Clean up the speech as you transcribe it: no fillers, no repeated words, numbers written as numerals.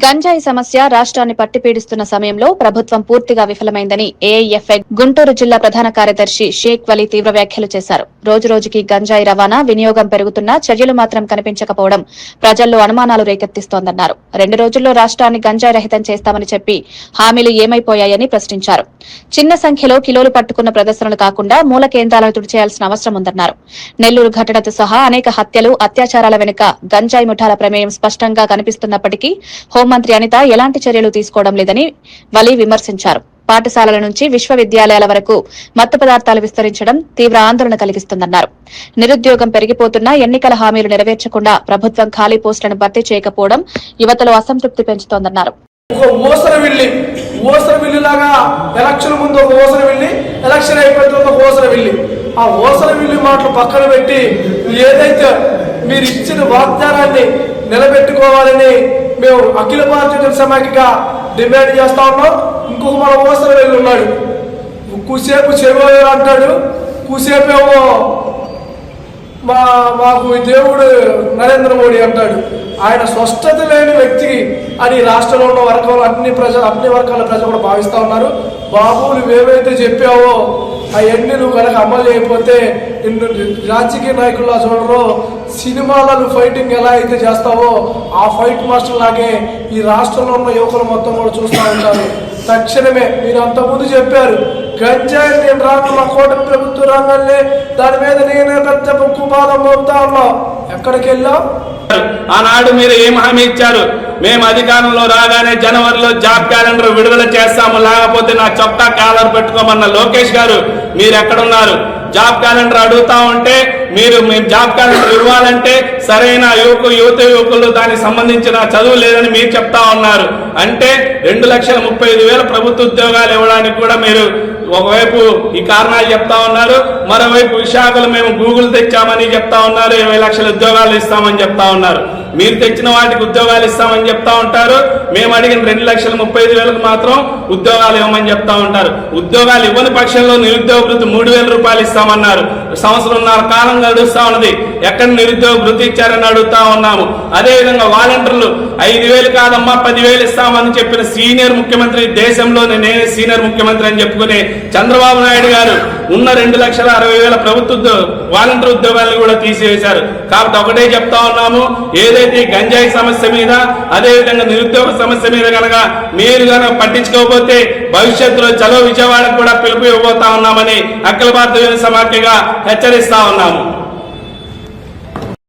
గంజాయి సమస్య రాష్ట్రాన్ని పట్టిపీడిస్తున్న సమయంలో ప్రభుత్వం పూర్తిగా విఫలమైందని ఏఐఎఫ్ఐ గుంటూరు జిల్లా ప్రధాన కార్యదర్శి షేక్ వలీ తీవ్ర వ్యాఖ్యలు చేశారు. రోజురోజుకి గంజాయి రవాణా వినియోగం పెరుగుతున్నా చర్యలు మాత్రం కనిపించకపోవడం ప్రజల్లో అనుమానాలు రేకెత్తిస్తోందన్నారు. 2 రోజుల్లో రాష్ట్రాన్ని గంజాయి రహితం చేస్తామని చెప్పి హామీలు ఏమైపోయాయని ప్రశ్నించారు. చిన్న సంఖ్యలో కిలోలు పట్టుకున్న ప్రదర్శనలు కాకుండా మూల కేంద్రాలను తుడిచేయాల్సిన అవసరం ఉందన్నారు. నెల్లూరు ఘటనతో సహా అనేక హత్యలు, అత్యాచారాల వెనుక గంజాయి ముఠాల ప్రమేయం స్పష్టంగా కనిపిస్తున్నప్పటికీ హోంమంత్రి అనిత ఎలాంటి చర్యలు తీసుకోవడం లేదని వలీ విమర్శించారు. పాఠశాలల నుంచి విశ్వవిద్యాలయాల వరకు మత్తు పదార్థాలు విస్తరించడం తీవ్ర ఆందోళన కలిగిస్తుందన్నారు. నిరుద్యోగం పెరిగిపోతున్నా ఎన్నికల హామీలు నెరవేర్చకుండా ప్రభుత్వం ఖాళీ పోస్టులను భర్తీ చేయకపోవడం యువతలో అసంతృప్తి పెంచుతోందన్నారు. ఆ ఓసర విల్లి మాటలు పక్కన పెట్టి ఏదైతే మీరు ఇచ్చిన వాగ్దానాన్ని నిలబెట్టుకోవాలని మేము అఖిల భారతీయ జనసమాఖ్యగా డిమాండ్ చేస్తా ఉన్నాం. ఇంకొక మన ఓసర వెళ్ళి ఉన్నాడు, కూసేపు చెరువు అంటాడు, కూసేపేమో మాకు దేవుడు నరేంద్ర మోడీ అంటాడు. ఆయన స్పష్టత లేని వ్యక్తి అని రాష్ట్రంలో ఉన్న వర్గాలు అన్ని వర్గాల ప్రజలు కూడా భావిస్తూ ఉన్నారు. బాబు నువ్వు ఏవైతే చెప్పావో అవన్నీ నువ్వు కనుక అమలు చేయకపోతే రాజకీయ నాయకుల్లో చూడరు, సినిమాలను ఫైటింగ్ ఎలా అయితే చేస్తావో ఆ ఫైట్ మాస్టర్ లాగే ఈ రాష్ట్రంలో ఉన్న యువకులు మొత్తం కూడా చూస్తూ ఉంటారు. తక్షణమే మీరు అంతకుముందు చెప్పారు గంజాయి నేను రాను, మా కూటమి ప్రభుత్వం రాగానే దాని మీద నేనే పెద్ద ఉక్కుపాదం మోపుతా ఉన్నాం. ఎక్కడికి వెళ్ళాం? ఆనాడు మీరు ఏం హామీ ఇచ్చారు? మేము అధికారంలో రాగానే జనవరిలో జాబ్ క్యాలెండర్ విడుదల చేస్తాము, లేకపోతే నా చొక్కా కాలర్ పెట్టుకోమన్న లోకేష్ గారు మీరు ఎక్కడున్నారు? జాబ్ క్యాలెండర్ అడుగుతా ఉంటే మీరు జాబ్ క్యాలెండర్ ఇవ్వాలంటే సరైన యువకులు దానికి సంబంధించిన చదువు లేదని మీరు చెప్తా ఉన్నారు. అంటే 2,35,000 ప్రభుత్వ ఉద్యోగాలు ఇవ్వడానికి కూడా మీరు ఒకవైపు ఈ కారణాలు చెప్తా ఉన్నారు, మరోవైపు విశాఖలో మేము గూగుల్ తెచ్చామని చెప్తా ఉన్నారు, 20 లక్షల ఉద్యోగాలు ఇస్తామని చెప్తా ఉన్నారు. మీరు తెచ్చిన వాటికి ఉద్యోగాలు ఇస్తామని చెప్తా ఉంటారు, మేము అడిగిన 2,35,000 మాత్రం ఉద్యోగాలు ఇవ్వమని చెప్తా ఉంటారు. ఉద్యోగాలు ఇవ్వని పక్షంలో నిరుద్యోగ వృత్తి 3,000 రూపాయలు ఇస్తామన్నారు. సంవత్సరంన్నర కాలం గడుస్తా ఉన్నది, ఎక్కడ నిరుద్యోగ వృత్తి ఇచ్చారని అడుగుతా ఉన్నాము. అదేవిధంగా వాలంటీర్లు 5,000 కాదమ్మా 10,000 ఇస్తామని చెప్పిన సీనియర్ ముఖ్యమంత్రి, దేశంలోనే నేనే సీనియర్ ముఖ్యమంత్రి అని చెప్పుకునే చంద్రబాబు నాయుడు గారు ఉన్న 2,60,000 ప్రభుత్వ వాలంటీర్ ఉద్యోగాలను కూడా తీసివేశారు. కాబట్టి ఒకటే చెప్తా ఉన్నాము, ఏదైతే గంజాయి సమస్య మీద అదేవిధంగా నిరుద్యోగ సమస్య మీద కనుక మీరు కనుక పట్టించుకోకపోతే భవిష్యత్తులో చలో విజయవాడకు కూడా పిలుపు ఇవ్వబోతా ఉన్నామని అఖిల భారతీయ సమాఖ్యగా హెచ్చరిస్తా ఉన్నాము.